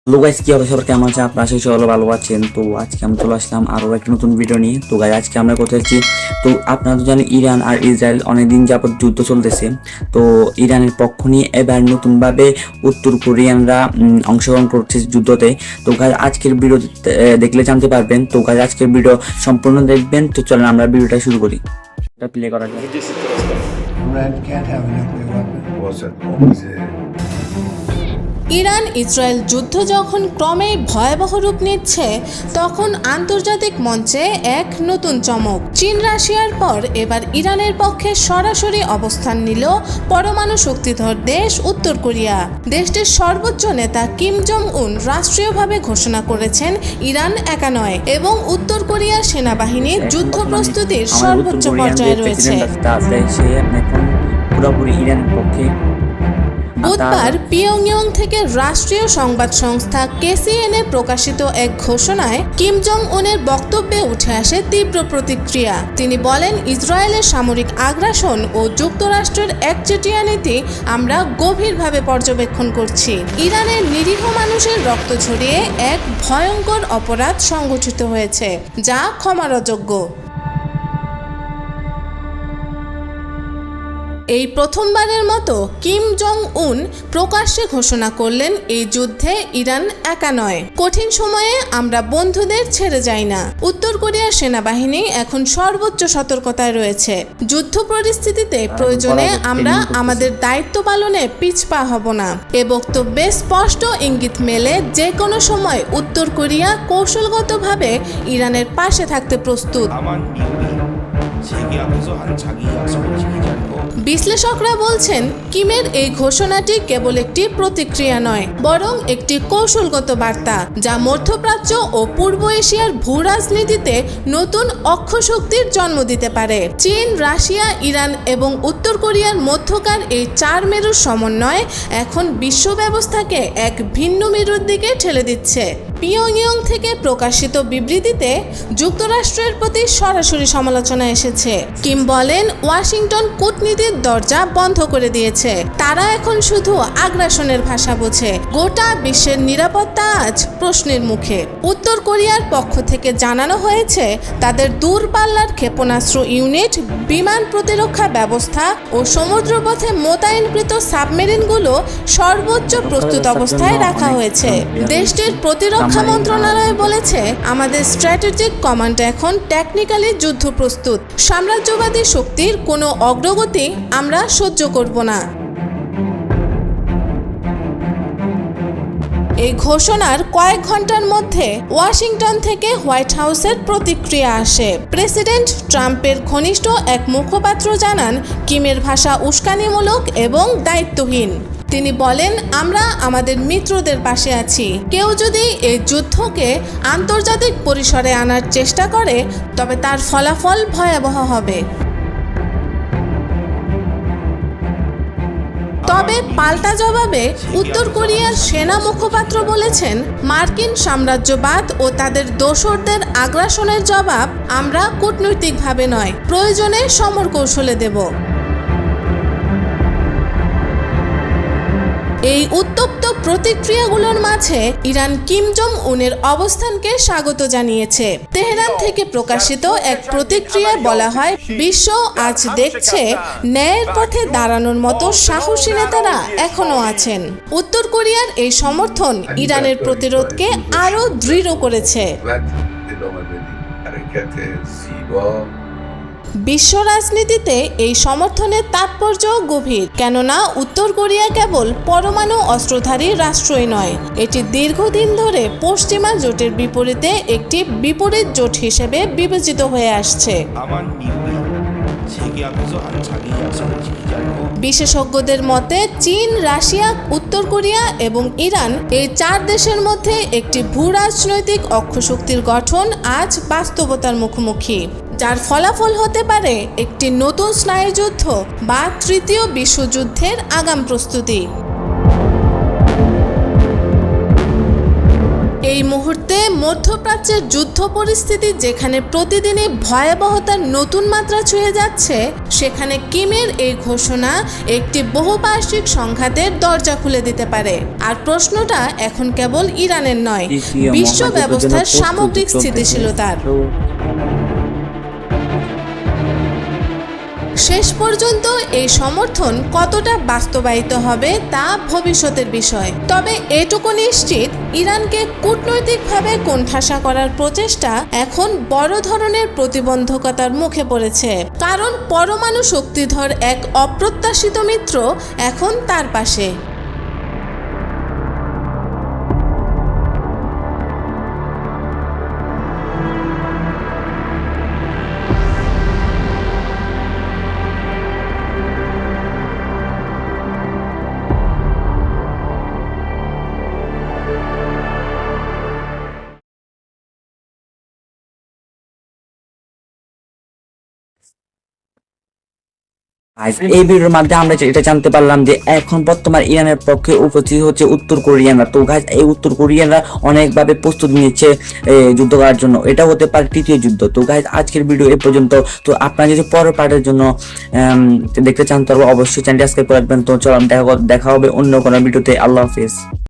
Hello guys, কি অবস্থা? সবার কেমন আছেন? আপনারা সেই সকলে ভালো আছেন। তো আজকে আমি চলে আসলাম আরও একটা নতুন ভিডিও নিয়ে। তো গাইস, আজকে আমরা কোথায় আছি? তো আপনারা তো জানেন ইরান আর ইসরায়েল অনেকদিন যাবত যুদ্ধ চলতেছে। তো ইরানের পক্ষ নিয়ে এবার নতুনভাবে উত্তর কোরিয়ানরা অংশগ্রহণ করছে যুদ্ধতে। তো গাইস, আজকের ভিডিও দেখলে জানতে পারবেন। তো গাইস, আজকের ভিডিও সম্পূর্ণ দেখবেন। তো চলেন আমরা ভিডিওটা শুরু করি। এটা প্লে করা যায়। Iran can't have a nuclear weapon. Iran Israel যুদ্ধ যখন ক্রমেই ভয়াবহ রূপ নিচ্ছে, তখন আন্তর্জাতিক মঞ্চে এক নতুন চমক। চীন রাশিয়ার পর এবার ইরানের পক্ষে সরাসরি অবস্থান নিল পরমাণু শক্তিধর দেশ উত্তর কোরিয়া। দেশটির সর্বোচ্চ নেতা কিম জং উন রাষ্ট্রীয়ভাবে ঘোষণা করেছেন ইরান একা নয় এবং উত্তর কোরিয়ার সেনাবাহিনী যুদ্ধ প্রস্তুতির সর্বোচ্চ পর্যায়ে রয়েছে। পুরোপুরি ইরানের পক্ষে। বুধবার পিয়ংইয়ং থেকে রাষ্ট্রীয় সংবাদ সংস্থা কেসিএনএ প্রকাশিত এক ঘোষণায় কিম জং উনের বক্তব্যে উঠে আসে তীব্র প্রতিক্রিয়া। তিনি বলেন, ইসরায়েলের সামরিক আগ্রাসন ও যুক্তরাষ্ট্রের একচেটিয়া নীতি আমরা গভীরভাবে পর্যবেক্ষণ করছি। ইরানের নিরীহ মানুষের রক্ত ঝরিয়ে এক ভয়ঙ্কর অপরাধ সংঘটিত হয়েছে, যা ক্ষমার অযোগ্য। এই প্রথমবারের মতো কিম জং উন প্রকাশ্যে ঘোষণা করলেন, এই যুদ্ধে ইরান একা নয়। কঠিন সময়ে আমরা বন্ধুদের ছেড়ে যাই না। উত্তর কোরিয়ার সেনাবাহিনী এখন সর্বোচ্চ সতর্কতায় রয়েছে। যুদ্ধ পরিস্থিতিতে প্রয়োজনে আমরা আমাদের দায়িত্ব পালনে পিছপা হব না। এ বক্তব্যে স্পষ্ট ইঙ্গিত মেলে যে কোনো সময় উত্তর কোরিয়া কৌশলগতভাবে ইরানের পাশে থাকতে প্রস্তুত। বিশ্লেষকরা বলছেন, কিমের এই ঘোষণাটি কেবল একটি প্রতিক্রিয়া নয়, বরং একটি কৌশলগত বার্তা, যা মধ্যপ্রাচ্য ও পূর্ব এশিয়ার ভূ রাজনীতিতে নতুন অক্ষশক্তির জন্ম দিতে পারে। চীন, রাশিয়া, ইরান এবং উত্তর কোরিয়ার মধ্যকার এই চার মেরুর সমন্বয় এখন বিশ্ব ব্যবস্থাকে এক ভিন্ন মেরুর দিকে ঠেলে দিচ্ছে। পিয়ংইয়ং থেকে প্রকাশিত বিবৃতিতে যুক্তরাষ্ট্রের প্রতি সরাসরি সমালোচনা এসেছে। কিম বলেন, ওয়াশিংটন কূটনীতির দরজা বন্ধ করে দিয়েছে। তারা এখন শুধু আগ্রাসনের ভাষা বোঝে। গোটা বিশ্বের নিরাপত্তা আজ প্রশ্নের মুখে। উত্তর কোরিয়ার পক্ষ থেকে জানানো হয়েছে, তাদের দূরপাল্লার ক্ষেপণাস্ত্র ইউনিট, বিমান প্রতিরক্ষা ব্যবস্থা ও সমুদ্রপথে মোতায়েনকৃত সাবমেরিনগুলো সর্বোচ্চ প্রস্তুত অবস্থায় রাখা হয়েছে। দেশটির প্রতিরক্ষা মন্ত্রণালয় বলেছে, আমাদের স্ট্র্যাটেজিক কমান্ড এখন টেকনিক্যালি যুদ্ধ প্রস্তুত। সাম্রাজ্যবাদী শক্তির কোনো অগ্রগতি আমরা সহ্য করব না। এই ঘোষণার কয়েক ঘন্টার মধ্যে ওয়াশিংটন থেকে হোয়াইট হাউসের প্রতিক্রিয়া আসে। প্রেসিডেন্ট ট্রাম্পের ঘনিষ্ঠ এক মুখপাত্র জানান, কিমের ভাষা উস্কানিমূলক এবং দায়িত্বহীন। তিনি বলেন, আমরা আমাদের মিত্রদের পাশে আছি। কেউ যদি এই যুদ্ধকে আন্তর্জাতিক পরিসরে আনার চেষ্টা করে, তবে তার ফলাফল ভয়াবহ হবে। তবে পাল্টা জবাবে উত্তর কোরিয়ার সেনা মুখপাত্র বলেছেন, মার্কিন সাম্রাজ্যবাদ ও তাদের দোসরদের আগ্রাসনের জবাব আমরা কূটনৈতিকভাবে নয়, প্রয়োজনে সমর কৌশলে দেব। এই উত্তপ্ত প্রতিক্রিয়াগুলোর মাঝে ইরান কিম জং উনের অবস্থানকে স্বাগত জানিয়েছে। তেহরান থেকে প্রকাশিত এক প্রতিক্রিয়ায় বলা হয়, বিশ্ব আজ দেখছে ন্যায়ের পথে দাঁড়ানোর মতো সাহসী নেতারা এখনো আছেন। উত্তর কোরিয়ার এই সমর্থন ইরানের প্রতিরোধকে আরও দৃঢ় করেছে। বিশ্ব রাজনীতিতে এই সমর্থনের তাৎপর্য গভীর, কেননা উত্তর কোরিয়া কেবল পরমাণু অস্ত্রধারী রাষ্ট্রই নয়, এটি দীর্ঘদিন ধরে পশ্চিমা জোটের বিপরীতে একটি বিপরীত জোট হিসেবে বিবেচিত হয়ে আসছে। বিশেষজ্ঞদের মতে, চীন, রাশিয়া, উত্তর কোরিয়া এবং ইরান, এই চার দেশের মধ্যে একটি ভূ রাজনৈতিক অক্ষশক্তির গঠন আজ বাস্তবতার মুখোমুখি, যার ফলাফল হতে পারে একটি নতুন স্নায়ুযুদ্ধ বা তৃতীয় বিশ্বযুদ্ধের আগাম প্রস্তুতি। এই এই মুহূর্তে মধ্যপ্রাচ্যের যুদ্ধ পরিস্থিতি যেখানে প্রতিদিনই ভয়াবহতার নতুন মাত্রা ছুঁয়ে যাচ্ছে, সেখানে কিমের এই ঘোষণা একটি বহুপার্শ্বিক সংঘাতের দরজা খুলে দিতে পারে। আর প্রশ্নটা এখন কেবল ইরানের নয়, বিশ্ব ব্যবস্থার সামগ্রিক স্থিতিশীলতার। শেষ পর্যন্ত এই সমর্থন কতটা বাস্তবায়িত হবে তা ভবিষ্যতের বিষয়। তবে এটুকু নিশ্চিত, ইরানকে কূটনৈতিকভাবে কোণঠাসা করার প্রচেষ্টা এখন বড় ধরনের প্রতিবন্ধকতার মুখে পড়েছে, কারণ পরমাণু শক্তিধর এক অপ্রত্যাশিত মিত্র এখন তার পাশে। এই ভিডিওর মাধ্যমে আমরা এটা জানতে পারলাম যে এখন বর্তমান ইরানের পক্ষে উপস্থিত হচ্ছে উত্তর কোরিয়ানরা। তো গাইস, এই উত্তর কোরিয়ানরা অনেকভাবে প্রস্তুতি নিচ্ছে যুদ্ধ করার জন্য। এটা হতে পারে তৃতীয় যুদ্ধ। তো গাইস, আজকের ভিডিও এ পর্যন্ত। তো আপনারা যদি পরের পার্টের জন্য দেখতে চান তাহলে অবশ্যই চ্যানেলটি সাবস্ক্রাইব করে রাখবেন। তো চলো দেখা হবে অন্য কোনো ভিডিওতে। আল্লাহ হাফেজ।